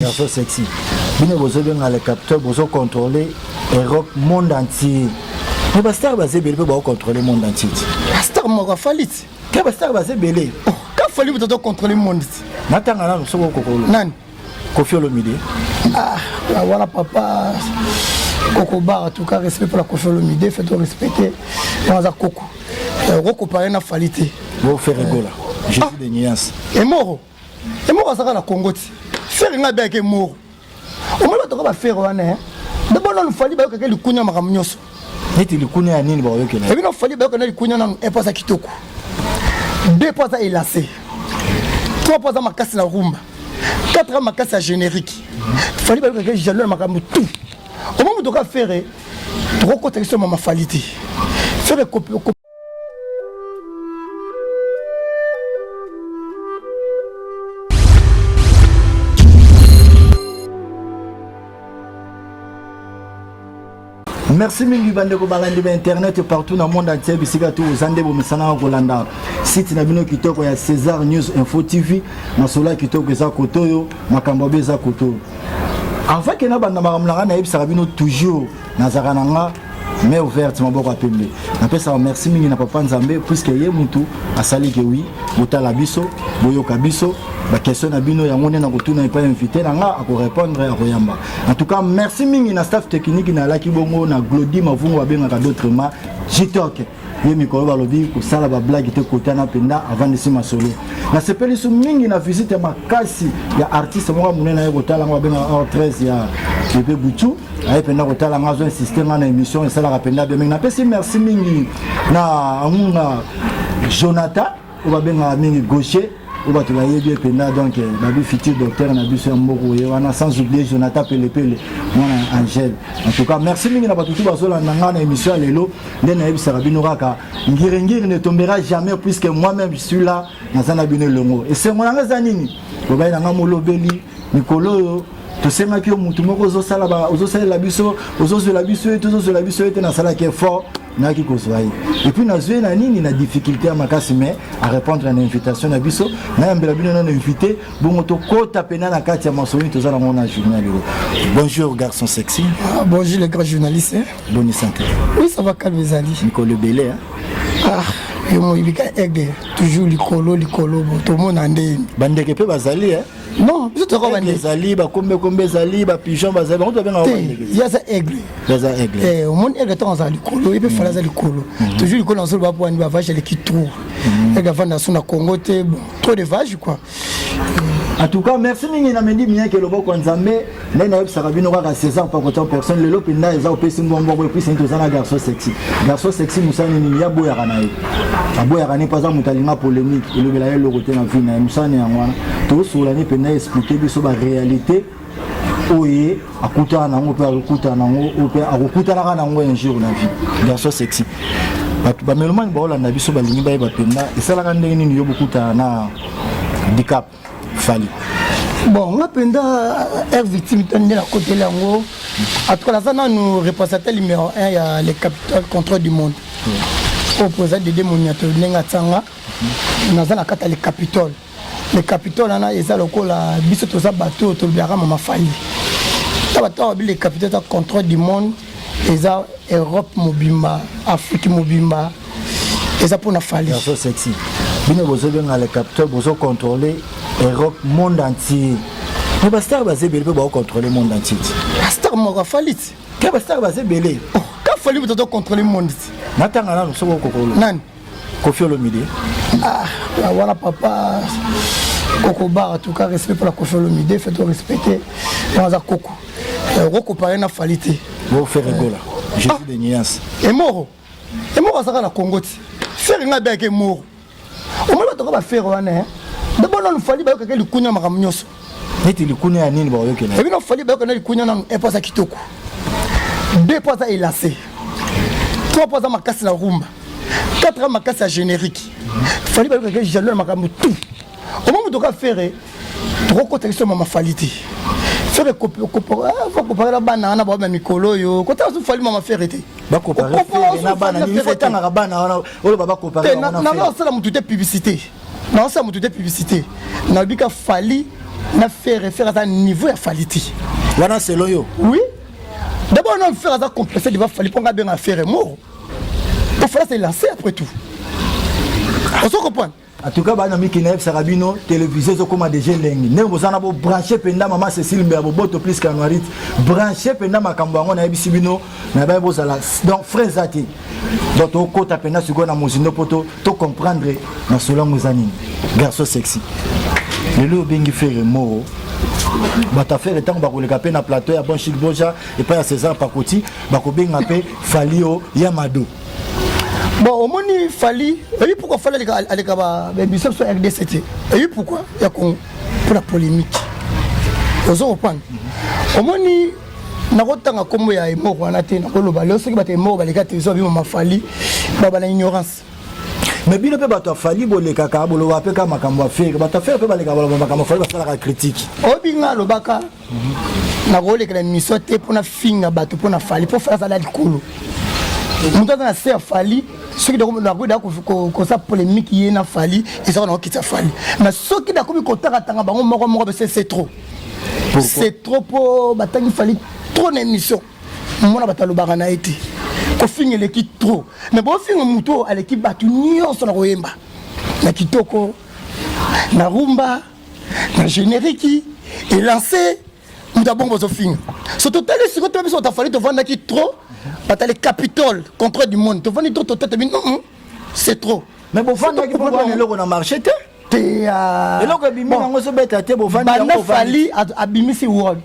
Garçon sexy. Bien vous avez bien le capteur, vous contrôler Europe, monde entier. Mais Bastar basé belé pour contrôler le monde entier. Bastar m'a fallu. Quand Bastar basé belé. Quand fallu pour contrôler le monde. Natanga là, nous sommes au Coco. Nan. Kofi Olomide. Ah, voilà papa. Coco Bar, en tout cas, respect pour la Kofi Olomide, faites respecter. Dans un Coco. Roko paré na falité. Vous faire rigoler. Jésus de nuances. Et mort. Et mort ça la Congo. Faire nga bien que mort. Au moins tu vas faire wana. D'abord on fallait ba que le kunya makamnyoso. Neti le kunya ya nini ba yoke na. Et bien on fallait ba que le kunya na eposa kitoko. Deux posa elacé. Trois posa makasi na rumba. Quatre makasi à générique. Fallait ba que jaloux makambu tout. Au moment où tu vas faire trop côté sur ma falité. Faire copie. Merci mingi bandeko balandi ba internet partout dans le monde entier bisika tu uzande bo misana kolanda site na bino kitoko ya César News Info TV masola kitoko za kotoyo makambo beza kotoyo en fait que na banda makamlanga na yebisa bino toujours na zakananga mais ouverte maboko apembe na pesa merci mingi na papa Nzambe puisque ye mutu asali ke oui botala biso boyoka biso ba question na bino yango na kotuna pas invité na nga ako répondre à koyamba en tout cas merci mingi na staff technique na laki bongo na Glody Mavungo abenga d'autres ma jitok ye mikolo balobi ko sala ba blague te kotana penda avant de sima solo na sepeli su mingi na visite makasi ya artiste mo munena ye kotala ngo abenga 13 ya Bébé Bouchou aye penda kotala ngo zo système na émission et sala penda be na pesi merci mingi na amunga Jonathan ou babenga mingi gaucher ou va te la yébi penda donc babi futur docteur na biso mboko ye wana sans oublier Jonathan Pele mwana Angèle en tout cas merci mingi na batutu bazola nanga na émission lelo ndena yebi sarabino kaka ngirengiri ne tombera jamais puisque moi-même je suis là dans un abino longo et c'est mon angeza nini bobai nanga molobeli mikolo to senga ki mutu moko zo sala ba ozo sala la biso ete na sala qui est fort na ki kozwai et puis na zwe na nini na difficulté à makasi mais à répondre à une invitation na biso na mbela bino na invité bongo to kota pena na kati ya masoni to zala ngona journal. Bonjour garçon sexy. Ah, bonjour les grands journalistes. Bonne santé. Oui ça va calmer Zali. Nicole Belé hein. Ah et moi il aigle toujours likolo tout le monde ande bandeke pe bazali hein. Non, je te recommande. Les ali, ba kombe zali, ba pigeon bazali, on doit bien avoir. Il y a ça aigle. Il y a ça aigle. Eh, au monde aigle temps ça likolo, il peut faire ça likolo. Toujours likolo en sol ba pour une vache qui trouve. Et gavana na sona Congo te bon, trop de vaches quoi. En tout cas, merci mingi na mendi bien que le boko Nzambe, na yeb sarabino ka César pas autant personne le lopinda eza opesi mbombo et puis c'est un garçon sexy. Garçon sexy musani ni ya boya kana ye. Aboya kana pas za mutalinga polémique, le bela le côté na vie na musani ngwana. To solani pena expliquer biso ba réalité oye akuta na ngo pe akuta na ngo pe akuta na ngo un jour na vie. Garçon sexy. Ba melomani ba olanda biso ba lingi ba yeba penda esala ka ndenge nini yo bokuta na handicap. Bon, on a penda air victime de la côté de l'ango. En tout cas, là, nous représentons le numéro 1, il y a les capitales contrôle du monde. Au président de démoniateurs, Nengatsanga, nous avons la carte les capitales. Les capitales, on a les alocaux, la bisotosa bateau, Tolbiara, Mama Fali. Les capitales contrôle du monde, les Europe Mobimba, Afrique Mobimba, les pour la Fali. C'est sexy. Bien, vous avez les capitales, vous contrôler Europe, monde entier. Mais Bastar basé belé pour contrôler le monde entier. Bastar m'a fallu. Quand Bastar basé belé. Quand fallu pour contrôler le monde. Natanga là, nous sommes au Coco. Nan. Kofi Olomide. Ah, voilà papa. Coco Bar, en tout cas, respect pour la Kofi Olomide, faites respecter. Dans un Coco. Roko paré na falité. Vous faire rigoler. Jésus de nuances. Et mort. Et mort ça la Congo. Faire nga bien que mort. Au moins tu vas faire wana. D'abord on fallait que le kunya makamnyoso. Neti le kunya ya nini ba yoke na. Et bien on fallait que le kunya na eposa kitoko. Deux posa elacé. Trois posa makasi na rumba. Quatre makasi à générique. Fallait que jaloux makambu tout. Au moment où tu vas faire trop côté sur ma falité. Faire copie faut comparer la banane ba ba mikolo yo. Côté on fallait mama faire été. Ba comparer na banane ni fait na banane o ba comparer na ça la mututé publicité. Non, ça m'a tout publicité. N'a pas fallu na faire à un niveau à faliti. Voilà c'est loyo. Oui. D'abord on a faire à complexer il va falloir qu'on a bien à faire mort. Pour faire c'est lancer après tout. On se comprend. En tout cas, banami qui n'aime Sarabino, télévisé comme des jeunes lengi. Ne vous en avez branché penda maman Cécile Mbabo boto plus qu'anoarit. Branché penda makambango na ebisibino na ba bozala. Donc frère Zati. Donc au côté penda sur na mozino poto to comprendre na sola mozanini. Garçon sexy. Le lo bengi faire moro. Bata faire tant ba koleka pe na plateau ya bon chic boja et pas à César Pakoti, ba ko benga pe Falio Yamado. Bon, au moins il fallait. Et pourquoi fallait aller à la mission sur RDCT? Et pourquoi? Il y a pour la polémique. Vous comprenez? Au moins il n'a pas tant comme il y a mort on a été dans le bal. Ceux qui battent mort, les gars, ils ont vu ma fali, bah la ignorance. Mais bien le peut battre fali, bon les caca, bon le wapé comme makambo faire, battre faire peut pas les gars, bon makambo faire parce que la critique. Au binga le baka, na rôle que la mission était pour na finga battre pour na fali pour faire ça là du coulou. Mutu na se fali ceux qui doivent na ko ça polémique y na fali et ça on a quitté fali mais ceux qui doivent contact tanga bango moko c'est trop. C'est trop pour batangi fali trop d'émission mona batalo barana été ko finge l'équipe trop mais bon finge mutu à l'équipe batu nyonso na koyemba na kitoko na rumba na générique et lancé mutu bongo zo finge surtout telle sur toi biso ta fali to vendre qui trop. Les Capitole, contre du monde. Tu vas dire non, c'est trop. Mais bon, fan qui peut aller au marché, et là que bimi nango so beta te bo vandi yango fali abimisi world.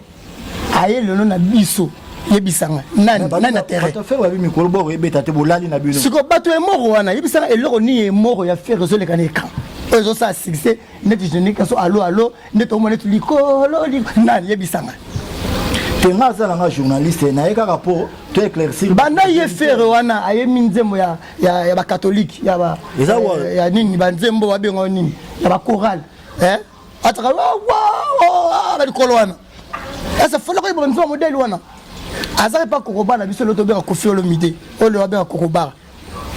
Aye le nom na biso. Yebisanga. Nana terrain. Tu fais wabi mikolo bo beta te bo lali na bino. Siko bato e mort wana. Yebisanga eloko ni e mort ya faire résoudre les kan. Ezo ça succès net génique so allo net o monet likolo nan yebisanga. Tenga za nga journaliste na eka rapport to éclaircir banda ye faire wana aye minzembo ya ba catholique ya ba ya nini banzembo wa bengo nini ya ba choral ataka wa ba dikolo wana asa fola ko bonzo modèle wana azare pas kokoba na biso loto benga Koffi Olomide o le wa benga kokoba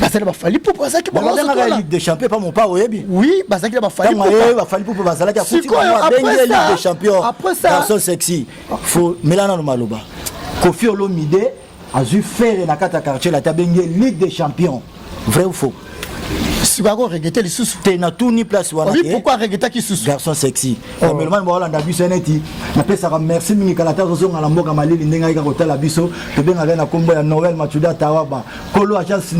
basala ba fali pour ça qui ba la Ligue des Champions pas mon pas oyebi oui basala qui ba fali pour ba fali pour basala qui a foutu la Ligue des Champions garçon sexy faut Melana Maloba Koffi Olomide a dû faire na kata quartier la tabenge Ligue des Champions vrai ou faux si va regretter les sous t'es na tout ni place wana oui pourquoi regretter qui sous garçon sexy Melman bola na biso neti na pesa ka merci mingi kala ta zo ngala mboka malili ndenga ika kotala biso to benga na kombo ya Noël Matuda Tawaba Kolo agence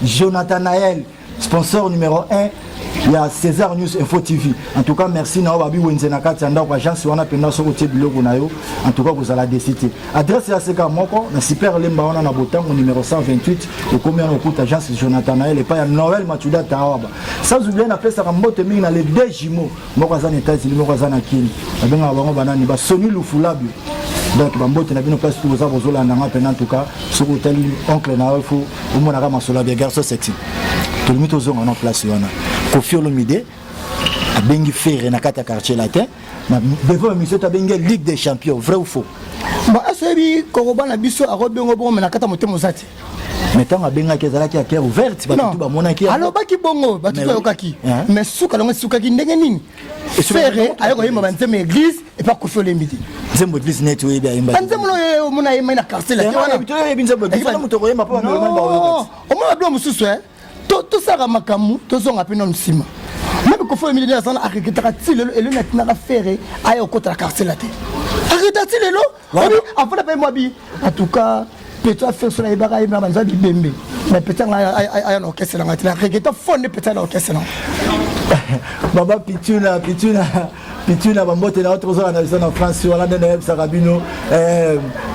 Jonathan Nael sponsor numéro 1 il y a César News Info TV. En tout cas, merci na babi wenzena kati anda kwa agence wana penda soko tie biloko na yo. En tout cas, vous allez décider. Adresse ya seka moko na super lemba wana na botango numéro 128 et combien on coûte agence Jonathan Nael et pas ya Noël Matuda Tawaba. Sans oublier na pesa ka mbote mingi na les deux jumeaux. Moko za na États-Unis, moko za na Kenya. Abenga bango banani ba Sony Lufulabi. Donc bambote na bino place tout ça bozola na ngapena en tout cas, soko tali oncle na yo fo o mona ka masola bien garçon sexy. Tout le monde aux en place wana. Koffi Olomide a bengi faire na kata quartier latin na devant monsieur ta bengi Ligue des Champions vrai ou faux ba asebi koroba na biso a robengo bon na kata motemo zati mettons a benga kezala ki a cœur ouverte ba tout ba mona ki alors ba ki bongo ba tout yokaki mais suka longa suka ki ndenge nini faire ayoko yima banzeme église et pas Koffi Olomide nzembo église net we ba yimba nzembo no mona yima na quartier latin wana bitoyo yebinzembo église na moto yema pa ba ba o mona blo mususu tout ça makamu tout ça on non sima même Koffi Olomide na sana akikitaka tilelo elo na tina faire ayo kota la quartier latin akita tilelo oui avant de payer moi bi en tout cas peut-être faire sur la ibara ina banza bi bembe mais peut-être ayo no kese la ngatina akikita fonde peut-être no kese la baba pituna bambote na autre zone en France wala ndene Sarabino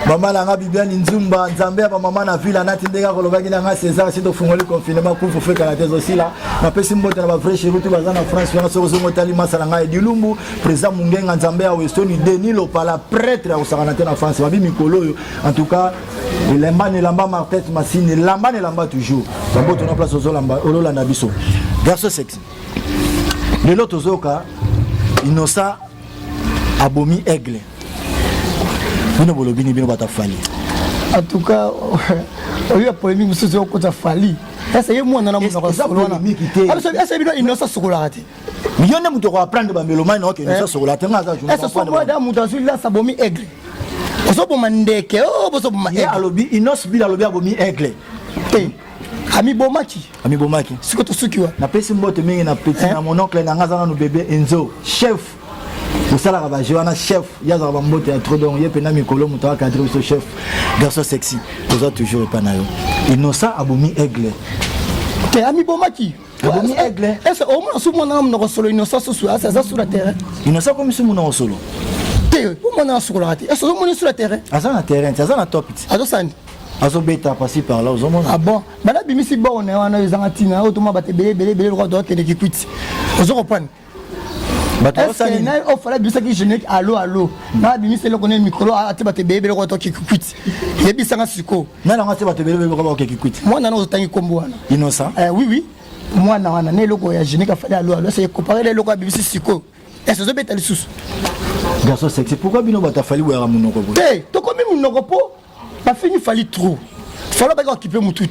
mama la nga Bibiane Nzumba Nzambe ba mama na ville na tindeka kolobaki na nga César sito fungoli confinement pour faire la thèse aussi là na pesi mbote na ba vrai chéri tout bazana France wana soko zongo tali masala nga Edilumbu président Mungenga Nzambe ya Westoni Denis Lopala prêtre ya usakana na France babi mikolo yo en tout cas lamba Martet Massine lamba toujours bambote na place ozolamba olola na biso garçon sexy le lot ozoka Innocent abomi aigle. Bino bolobini bino bata fali. En tout cas, il y a polémique sur ce côté fali. Ça c'est moi na na mo na ko. Ça polémique té. Ah c'est bino Innocent sokola raté. Mais yone muto ko apprendre ba melomane OK ça sur la tenga ça je est-ce que moi da muto sur là ça bomi aigle oso boma ndeke oh boso boma aigle alobi inos bila alobi abomi aigle ami bomaki siko to sukiwa na pesi mbote mingi na petit na mon oncle na ngazana no bébé Enzo chef osala ka ba joana chef yaza ba mbote ya trop donc yepena mikolo muto ka cadre so chef garçon sexy ozo toujours pas na yo innocent abomi aigle te ami bomaki abomi aigle est-ce au moins sous mon nom no solo innocent so ça sur la terre innocent comme sous mon solo te pour mon sur la terre est-ce au moins sur la terre asa na terrain asa na top azo sandi azo beta passer par là aux ah bon bana bimisi bon on a ezanga tina automa bate belé droit droit que qui ozo reprendre bato sali na o fala bisa ki générique allo na bimisi le connaît micro ati bate belé droit qui quit yebisa nga siko na nga ati bate belé droit qui quit moi na no tangi kombo wana innocent oui moi na wana ne loko ya générique fala allo c'est comparer le loko bimisi siko est-ce que beta lisusu garçon sexy pourquoi bino bata fali wera munoko bo to komi munoko po pas fini fallait trop fallait pas occuper mon tout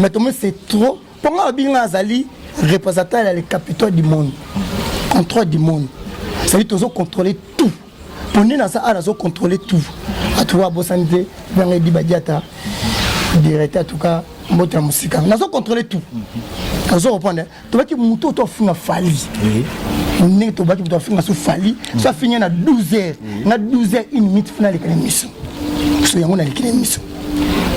mais tout c'est trop pour moi bien azali représentant les capitaux du monde contrôle du monde ça veut dire contrôler tout pour nous dans ça à contrôler tout à toi bossanité bien dit badiata directeur en tout cas mbote musique nous contrôler tout nous reprendre tu vois que muto to finga fali on n'est to baki to finga so fali ça finit na 12h na 12h une minute finale de l'émission.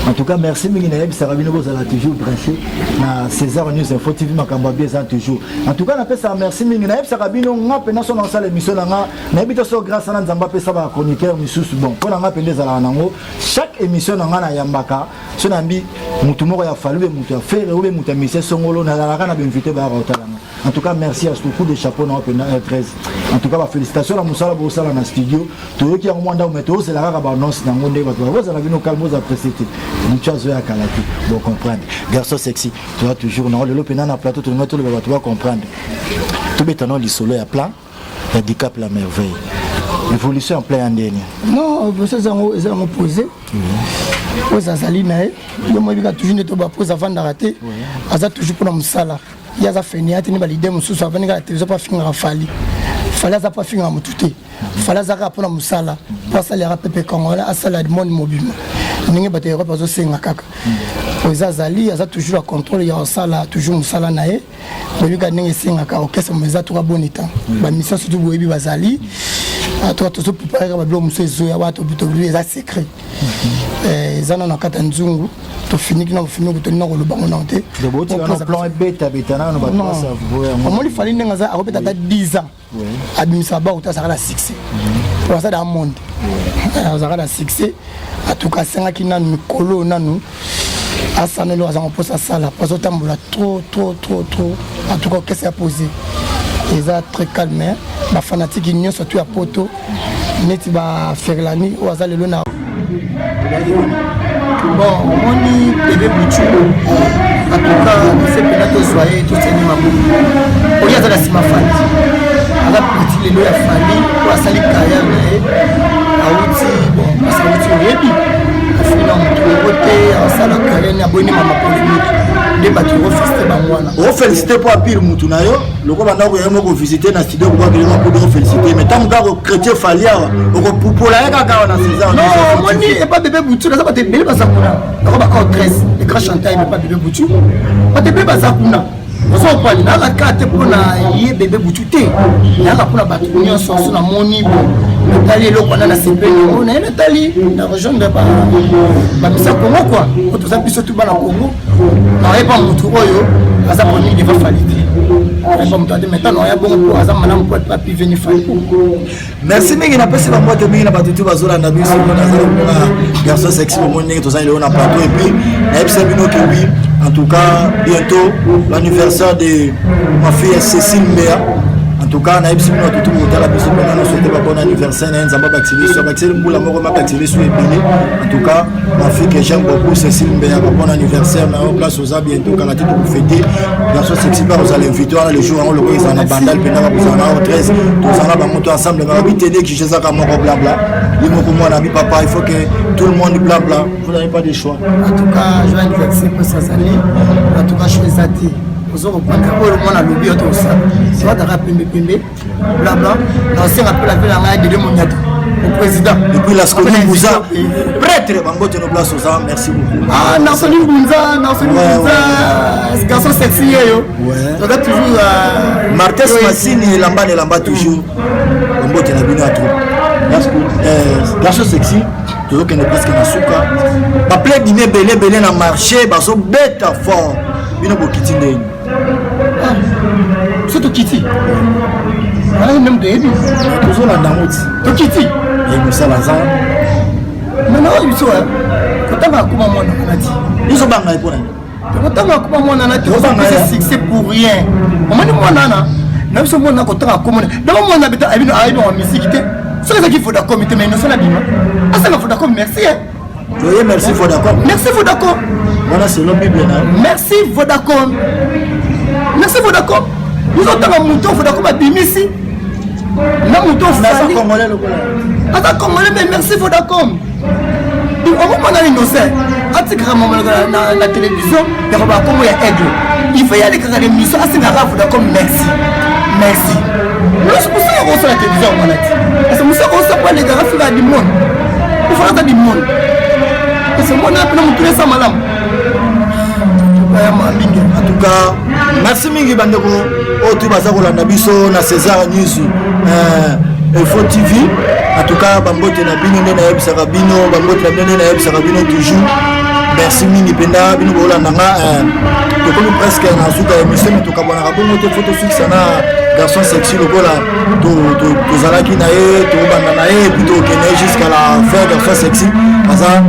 En tout cas, merci Minginaïb Sarabino, vous allez toujours branché na César News Info TV Makambabé toujours. En tout cas, on appelle ça merci Minginaïb Sarabino, on a peine son dans l'émission là, n'habite sur grâce à Nzamba ça va chroniqueur Missous bon. Quand on a peine à la nango, chaque émission on a Yambaka, son ami Moutumo ya fallu mutu faire ou mutu mission songolo na la kana invité ba rotala. En tout cas, merci à ce coup de chapeau dans Open 13. En tout cas, félicitations à Moussala Bossala dans le studio. Tout qui a un mandat au météo, c'est la rare annonce dans le monde. Vous avez nos calmes, vous appréciez. Nous à Kalaki. Bon, comprendre. Garçon sexy, tu vas toujours dans le Lopena na plateau, tu vas comprendre. Tout béton, le soleil à plat, handicap la merveille. Évolution en plein année. Non, vous avez posé. Vous avez toujours posé avant d'arrêter. Vous avez toujours pour le sala. Il y a des fenêtres, il y a des gens qui ont la télévision, pas fini à Fali. Fallait pas finir à Moutouté. Fallait pour la Moussala. Pas ça les rappels congolais, à ça la demande mobile. N'y a pas de repas au Sénakaka. Aux Azali, il y a toujours le contrôle, il y a ça là, toujours Moussala Naé. Mais lui, il y a Sénaka, ok, c'est mes atouts bon état. La mission surtout pour Ebi Bazali. À toi, tout ça pour préparer le bloc, Moussé Zoya, Wato, Buto, lui, c'est secret. Ils en ont un Katanzungu. Tu finis que nous finissons que nous avons le banc nantais. Le plan est bête, bêta, non, non. Il fallait que nous ayons 10 ans. Administrateur, ça sera la succès. Pour ça, dans le monde, ça sera la succès. En tout cas, c'est un qui n'a nous colo, nous. À ça, nous avons posé ça là. Parce que trop. En tout cas, qu'est-ce qu'il a posé? Ils sont très calmes. Les fanatiques, ils sont surtout à Poto. Ils sont faire la nuit. Ou à le lona. Bon, on dit bébé Bouchou. En tout cas, c'est peut-être que soyez tous ces numéros. Il y a de la simafante. À la petite, les lois à famille, pour la salle carrière, à outil, bon, parce que outil est bien. À finir en côté, à la salle carrière, à bonner ma polémique. Des bâtiments félicité par moi. On félicite pour Pire Moutunayo. Le groupe a eu visiter dans studio pour féliciter. Mais tant que chrétien Falia, pour la Gaga, on a 6 ans. Non, moi, il n'y a pas bébé Bouchou, ça va te bébé Bazakuna. Le groupe a 13, les grands chanteurs, il n'y a pas bébé Bouchou. Pas de bébé Bazakuna. Nous avons parlé dans la carte pour la bébé Bouchouté. Il y a pour la bâtiment, sur la moni, Nathalie, l'eau qu'on a la CP, on a Nathalie, la région de la Missa Congo, quoi. Quand on a pu surtout dans le Congo, on n'a pas mon tour, à sa première, il va falloir. Maintenant, on a bon pour Azam, madame, pour pas pu venir faire. Merci, mais il n'a pas si la moitié de la bâtiment, on a vu sur le garçon sexy, au monde, tout ça, il est en plateau, et puis, oui. En tout cas, bientôt, l'anniversaire de ma fille Cécile Mbea. En tout cas, on a eu tout le monde à la personne qui a souhaité un bon anniversaire. On a en tout cas, ma fille que j'aime beaucoup, Cécile Mbea, bon anniversaire. On a en place aux habits bientôt, quand on a tout pour fêter. Dans ce sexy bar, vous allez inviter le jour où le en a bandal, puis vous en avez 13. Tous en avons monté ensemble. On a vu télé qui chez Zaka Moro blabla. On a dit papa, il faut que tout le monde blabla. Vous n'avez pas de choix. En tout cas, je vais anniversaire pour ça. En tout cas, je fais ça. vous reprendre le monde à lobby autour ça c'est pas d'arrêt pembe blabla dans c'est rappel la ville en de Moniato au président et puis la Sconi Bouza prêtre bango te place aux armes merci beaucoup ah Nansoni Bouza ce garçon sexy yo ouais donc toujours Martes Massini lamba toujours bango te na bino atro garçon sexy toujours que ne presque na suka ba plein dîner belé na marché baso beta fort bino bokiti ndeni c'est tout kiti ah même de ebi toujours la damoti to kiti et nous ça là ça maintenant il so kotanga kuma mwana kanati ils sont banga pour kotanga kuma mwana na te c'est succès pour rien omani mwana na biso mwana kotanga kuma d'abord mwana beta abino en musique te ce qui faut d'accord mais nous sommes là bima ah ça faut d'accord merci oui merci faut d'accord merci faut d'accord voilà c'est l'homme bible merci faut d'accord nous avons un mouton faut d'accord ma bimisi na mouton fali congolais le voilà ata congolais mais merci faut d'accord on va prendre innocent atikara maman la télévision il y a pas comme il y a aigle il faut y aller quand les missions assez grave faut d'accord merci nous c'est pour ça qu'on sur la télévision on a dit c'est pour ça qu'on sait pas les gars faire du monde il faut faire du monde c'est moi on a appelé mon tous les ça malam en tout cas merci mingi bandeko otu baza kolanda biso na César News Info TV en tout cas bambote na bino nde na yebisaka bino bambote na bino nde na yebisaka bino toujours merci mingi penda bino bolanda nga tokomi presque na suka émission mais tokabonaka bongo te photo succès na garçon sexy lokola tozalaki na ye tobanda na ye puis tokende jusqu'à la fin garçon sexy aza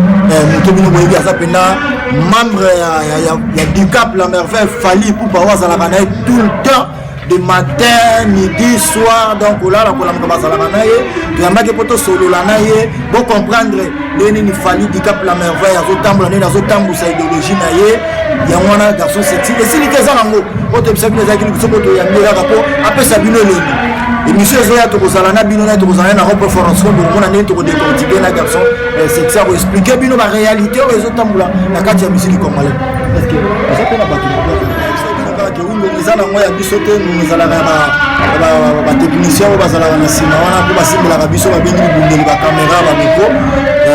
moto bino boyebi aza penda membre ya Ducap la merveille fali pour pouvoir azalaka na ye tout le temps de matin midi soir donc là la kolamaka bazalaka na ye toyambaki po tosolola na ye bo comprendre leni ni fali Ducap la merveille azotambola nini azotambusa idéologie na ye yango wana garçon sexy esiliki eza nango po toyebisa bino ezalaki libiso po toyambi kaka po apesa bino elengi émission ezoya tokozala na bino na tokozala na reperformance bokomona ndenge tokodécortique na garçon sexy akoexplike bino baréalité oyo ezotambola na kati ya musiki congolais parce que eza mpe na bato eza nango ya biso te ezalaka batechnicien oyo bazalaka na nsima wana mpo basimbelaka biso babengi bibundeli bacaméra bamiko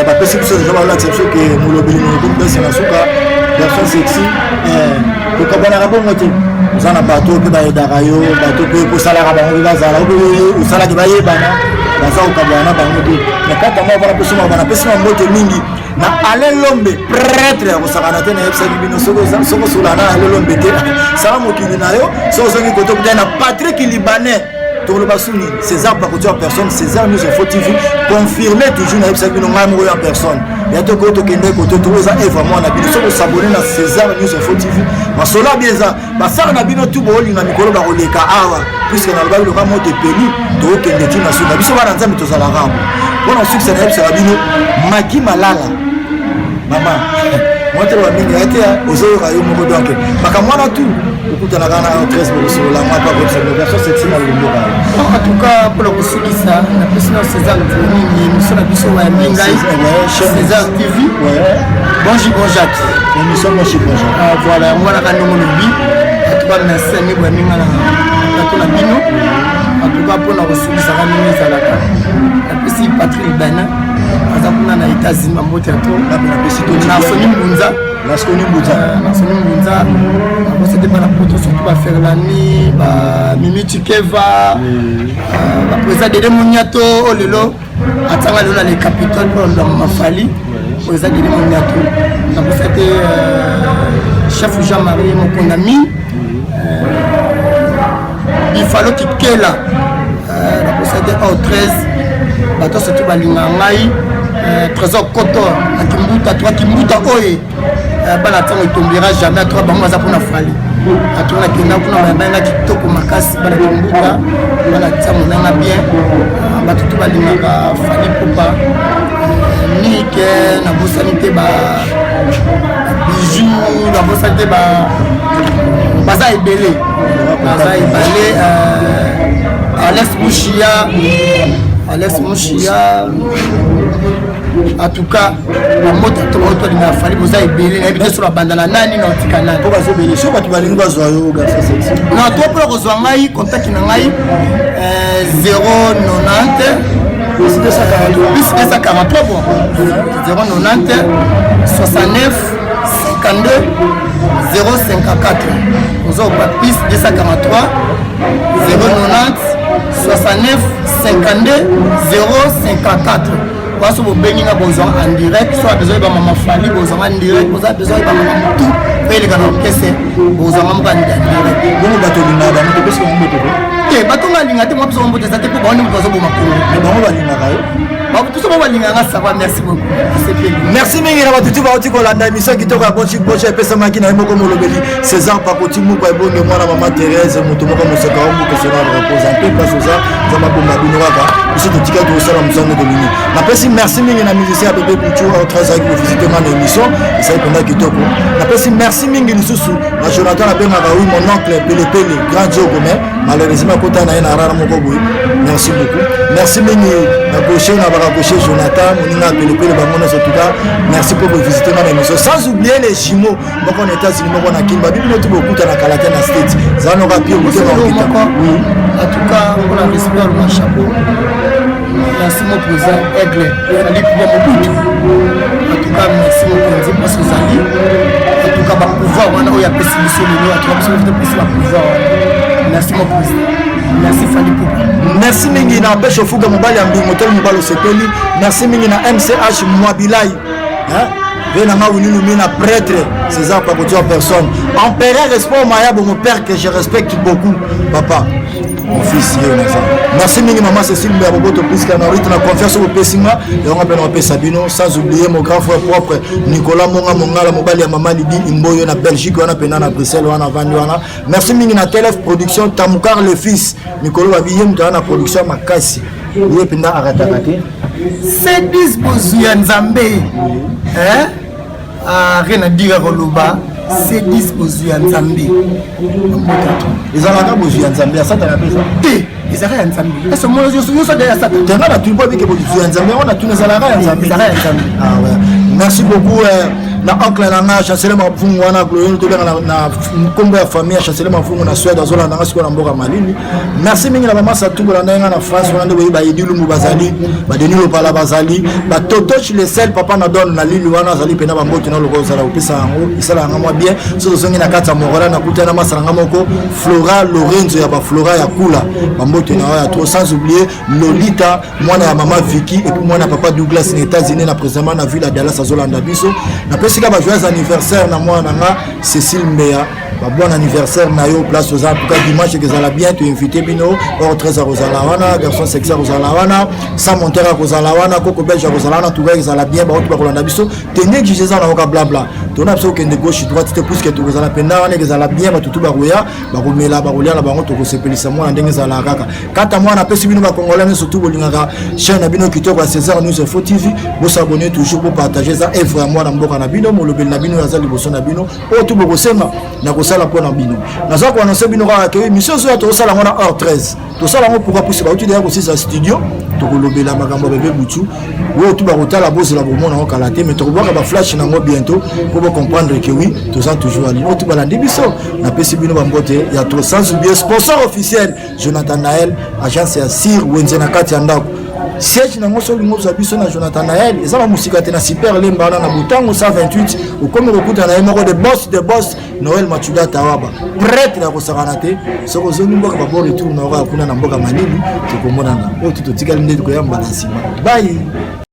bapesi biso deja balakisa biso ke molobeli monoko mpesi na suka version sexy tokabwanaka bongo te oza na bato mpe bayedaka yo bato mpe kosalaka bango mpe bazala ope osalaki bayebana baza kokabwana bango te na kati yango bana mpeso mabana pesi mambote mingi na Alain Lombe prêtre ya kosakana te na yebisaki bino soko osola na Alain Lombe te sala mokili na yo soko ozongi kote okutai na Patrick Libanais tokoloba suni César Pakoto en personne César News Info TV confirmé toujours na yebisaki bino ngai moko en personne ya toko tokende kote tokoza vraiment na bino soko sabone na César News Info TV masolo bieza basala na bino tu bolinga mikolo bakoleka awa puisque na lobaki loka moto epeli tokende ti na suna biso bana nzambe tozalaka abo mpona succès na yebisaka bino Maki Malala mama montrer wa mingi ate ozoyoka yo moko donc makambo wana tu okutanaka na 13 bokosolola mwa pa kosolola version sexy na lomboka en tout cas mpona kosukisa na pesi na César mingi émission na biso ya mingai César TV bonjour bon Jacques émission bonjour bon Jacques voilà mwana ka ndongo lobi en tout cas merci ani bwa minga na plateau na bino en tout cas mpona kosukisaka mingi ezalaka na pesi Patrick Libanais aza kuna na États-Unis mambote ato na Soni Mbunza c'était pas la photo surtout ba Ferlani ba Mimi Chikeva ba président de Moniato olelo atanga lona les capitales pour mafali président de Moniato na c'était chef Jean-Marie Mokondami Bifalo Kikela na c'était au 13 bato surtout balinga ngai trésor koto akimbuta toi kimbuta oye bana tango etombera jamais toi bango baza mpona fali atona kenda kuna bayanga kitoko makasi bana kimbuta bana tango nanga bien bato tu balingaka fali popa nike na bosani te ba bijou na bosani te ba baza ebele Alex Mouchia en tout cas la moto to auto linga fali boza ebele na ebite sur la banda na nani na tika nani po bazo bele so batu balingi bazwa yo garçon sexy na to pour kozwa ngai contact na ngai 090 plus 243 bon 090 69 52 054 plus 243 090 69 52 054 parce que vous avez besoin en direct, soit besoin de maman Fali, besoin en direct, vous avez besoin de maman tout, et les canaux caissés, besoin en direct. Vous me battez l'ina, vous me battez l'ina. Eh, bateau m'a l'ina, moi besoin de ça, pour bonne besoin de ma cour. Mais bon, on va l'ina. Tout ça, on va l'ina, ça va, merci beaucoup. Merci, mais il y a tout va au Colanda, mais ça qui t'a rapproché, pour j'ai passé ma guinée, comme le belli, César Pakoti, Mouka, bon, de moi, la maman Thérèse, Moutomo, comme ce qu'on peut se repose un peu, parce que ça, ça m'a bomba Binoaka, aussi de Tika de Salam Zane de l'Uni. Merci, merci, mais il y a un musicien à Bébé Pouchou, au 13 ans, qui vous visitez ma émission, et ça, il y a qui t'a merci, merci, Mingi Nissoussou, à Jonathan, la Benaraoui, mon oncle, Pele Pele, grand Dieu Gomé, malheureusement, quand on a un rare Mokoboui. Merci beaucoup. Merci, Mingi, la gauche, on a gauche, Jonathan, on a Pele Pele, en tout cas, merci pour vous visiter ma émission. Sans oublier les jumeaux, donc on est États-Unis, on a Kimba, Bibi, nous beaucoup à la Calatena State. Ça nous a pu vous dire, oui. En tout cas, on a respect à mon chapeau. Merci mon président Aigle, Fali pour beaucoup. En tout cas, merci mon président parce que vous allez. En tout cas, bah, pouvoir, on a apprécié le solo, à 3 personnes, vous avez pouvoir. Merci mon président. Merci Fali pour. Merci Mingi na Pêche au Fouga Mobali Ambi, Motel Mobalo Sepeli. Merci Mingi na MCH Mwabilai. Venama Winilumina prêtre, César Pakoti en personne. Empereur Espoir Mayabo, mon père que je respecte beaucoup, papa. Mon fils, merci Mingi Maman Cécile Mberoboto, puisqu'on a la confiance au Pessima, et on appelle un Sabino, sans oublier mon grand frère propre, Nicolas Monga Mongala, Mobali à Maman Libi, Imboyo, na Belgique, on a Pénan à Bruxelles, on a Vanduana. Merci Mingi na Telef Production, Tamoukar le fils, Nicolas Abiyem, dans la production Makassi. Il est Pénan à Ratakate. C'est disposition Nzambé. Hein? Rien à dire à Roloba. C'est disposition Nzambé. Ils ont la position Nzambé, ça t'as appelé ça? Ils ont rien Nzambé. Est-ce que moi je suis derrière ça? Tu as tout le monde qui est position Nzambé, on a tous les alarats Nzambé. Ah ouais. Merci beaucoup. Na oncle na chancelier mafungu wana gloyo to na kombo ya famille chancelier mafungu na Suède azola na siko na mboka malini. Merci mingi na mama Satou na nga na France wana ndewe ba yidilu mu bazali ba denilo pala bazali ba toto chez les sel papa na donne na lili wana azali pena ba mboto na loko zala opesa ngo isala nga mwa bien so zongi na kata morola na kutana masanga moko Flora Lorenzo ya ba Flora ya kula ba mboto na ya trop sans oublier Lolita mwana ya mama Vicky et puis mwana papa Douglas aux États-Unis na présentement na ville à Dallas azolanda biso na sika ba joyeux anniversaire na moi nanga Cécile Mbea ba bon anniversaire na yo place aux en tout cas dimanche que ça la bien tu invité bino au 13 Rosala wana garçon sexy Rosala wana sans monter à Rosala wana koko belge Rosala wana tout gars ça la bien ba tout ba kolanda biso tenez que jésus na oka blabla ton absolu que de gauche droite te plus que tu Rosala penda wana que ça la bien ba tout ba roya ba komela ba rolia la ba to ko sepelisa moi ndenge za la kaka kata moi na pesi bino ba congolais surtout bolingaka chaîne na bino kitoko à César News Info TV vous s'abonner toujours pour partager ça et vraiment na mboka na bino molobeli na bino yazali boso na bino o tout bokosenga na kosala pona bino naza ko annoncer bino ka ke mission so to sala ngona heure 13 to sala ngo pourquoi puisque ba uti derrière aussi sa studio to kolobela makambo bebe butu o tout ba kotala bosse la bomona ngo kalaté mais to ko ba flash na ngo bientôt pour comprendre que oui to ça toujours ali o tout ba la ndibiso na pesi bino ba mbote ya to sans oublier sponsor officiel Jonathan Nael agence ya Sir Wenzena kati ya ndako siège na ngoso lingo za biso na Jonathan Nael ezala musika te na super lemba na butango 128 ukomi rokuta na moko de boss Noël Machuda Tawaba prêtre na kosakana te soko zongi mboka ba retour na ora kuna na mboka malili tukomona na o tuto tikali ndeko ya mbala sima bye.